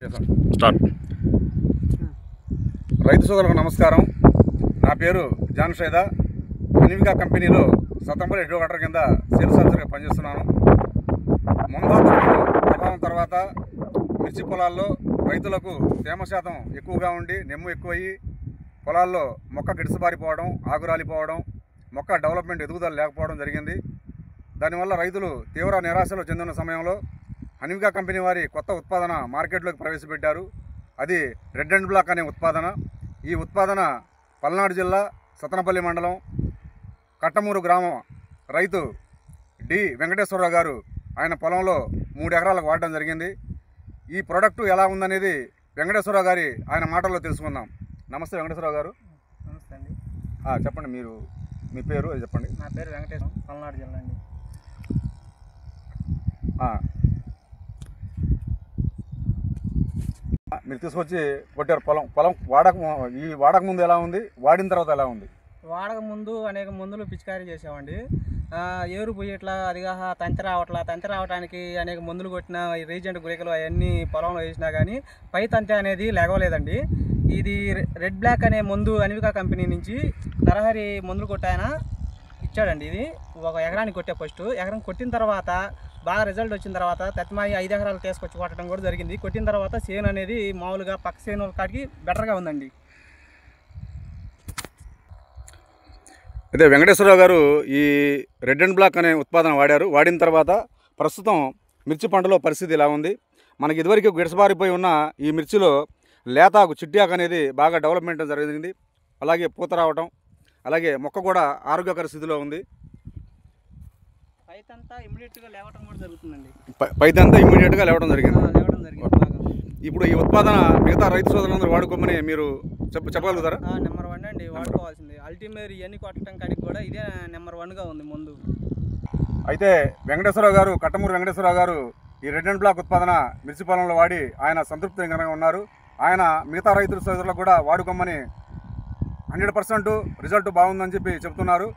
Start. రైతు సోదరులకు నమస్కారం. నా పేరు జాన్ షైదా. అన్వికా కంపెనీలో సతంపల్లి ఎడ్యుకేటర్ కింద సేల్స్ ఆఫీసర్గా పనిచేస్తున్నాను. ముందాత ప్రభావం తర్వాత మిర్చి పొలాల్లో రైతులకు తేమ శాతం ఎక్కువగా ఉండి నెమ్ము ఎక్కువయ్యి పొలాల్లో మొక్క గిడిసబారిపోవడం, ఆకురాలిపోవడం, మొక్క డెవలప్మెంట్ ఎదుగుదల లేకపోవడం జరిగింది. దానివల్ల రైతులు తీవ్ర నిరాశలో చెందిన సమయంలో అన్వికా కంపెనీ వారి కొత్త ఉత్పాదన మార్కెట్లోకి ప్రవేశపెట్టారు. అది రెడ్ అండ్ బ్లాక్ అనే ఉత్పాదన. ఈ ఉత్పాదన పల్నాడు జిల్లా సతనపల్లి మండలం కట్టమూరు గ్రామం రైతు డి వెంకటేశ్వరరావు గారు ఆయన పొలంలో 3 ఎకరాలకు వాడడం జరిగింది. ఈ ప్రోడక్టు ఎలా ఉందనేది వెంకటేశ్వరరావు గారి ఆయన మాటల్లో తెలుసుకుందాం. నమస్తే వెంకటేశ్వరరావు గారు. నమస్తే అండి. చెప్పండి, మీరు మీ పేరు అది చెప్పండి. నా పేరు వెంకటేశ్వరం, పల్నాడు జిల్లా అండి. మీరు తీసుకొచ్చి కొట్టారు పొలం వాడక ముందు ఎలా ఉంది, వాడిన తర్వాత ఎలా ఉంది? వాడక ముందు అనేక మందులు పిచికారీ చేసామండి. ఏరు పోయేట్లా అదిగా తంతి రావడానికి అనేక మందులు కొట్టిన రీజెంట్ గురికలు అవన్నీ పొలంలో వేసినా కానీ పై తంతి అనేది లేగలేదండి. ఇది రెడ్ బ్లాక్ అనే మందు అన్వికా కంపెనీ నుంచి నరహరి మందులు కొట్టాయన ఇచ్చాడండి. ఇది 1 ఎకరానికి కొట్టే ఫస్ట్ ఎకరం కొట్టిన తర్వాత బాగా రిజల్ట్ వచ్చిన తర్వాత తత్మాయి 5 ఎకరాలు తీసుకొచ్చి కొట్టడం కూడా జరిగింది. కొట్టిన తర్వాత చేను అనేది మామూలుగా పక్క చేను కాడికి బెటర్గా ఉందండి. అయితే వెంకటేశ్వరరావు గారు ఈ రెడ్ అండ్ బ్లాక్ అనే ఉత్పాదన వాడారు. వాడిన తర్వాత ప్రస్తుతం మిర్చి పంటలో పరిస్థితి ఇలా ఉంది. మనకి ఇదివరకు గిడసబారిపోయి ఉన్న ఈ మిర్చిలో లేతాకు చిట్టాకు అనేది బాగా డెవలప్మెంట్ జరిగింది. అలాగే పూత రావటం, అలాగే మొక్క కూడా ఆరోగ్యకర స్థితిలో ఉంది. పైతంతా ఇమ్మీడియట్గా లేవటం కూడా జరుగుతుందండి. పైతంతా ఇమ్మీడియట్గా లేవడం జరిగింది. ఇప్పుడు ఈ ఉత్పాదన మిగతా రైతు సోదరులందరూ వాడుకోమని మీరు చెప్పగలుగుతారా? నెంబర్ 1 అండి, వాడుకోవాల్సింది. అల్టిమేట్ ఇవన్నీ కొట్టడం కాడికి కూడా ఇదే నెంబర్ 1గా ఉంది ముందు. అయితే వెంకటేశ్వరరావు గారు, కట్టమూరు వెంకటేశ్వరరావు గారు ఈ రెడ్ అండ్ బ్లాక్ ఉత్పాదన మిర్చి పొలంలో వాడి ఆయన సంతృప్తికరంగా ఉన్నారు. ఆయన మిగతా రైతుల సోదరులకు కూడా వాడుకోమని 100% రిజల్ట్ బాగుందని చెప్పి చెప్తున్నారు.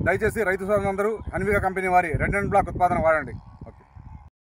దయచేసి రైతు సోదరులందరూ అన్వికా కంపెనీ వారి రెడ్ అండ్ బ్లాక్ ఉత్పాదన వాడండి.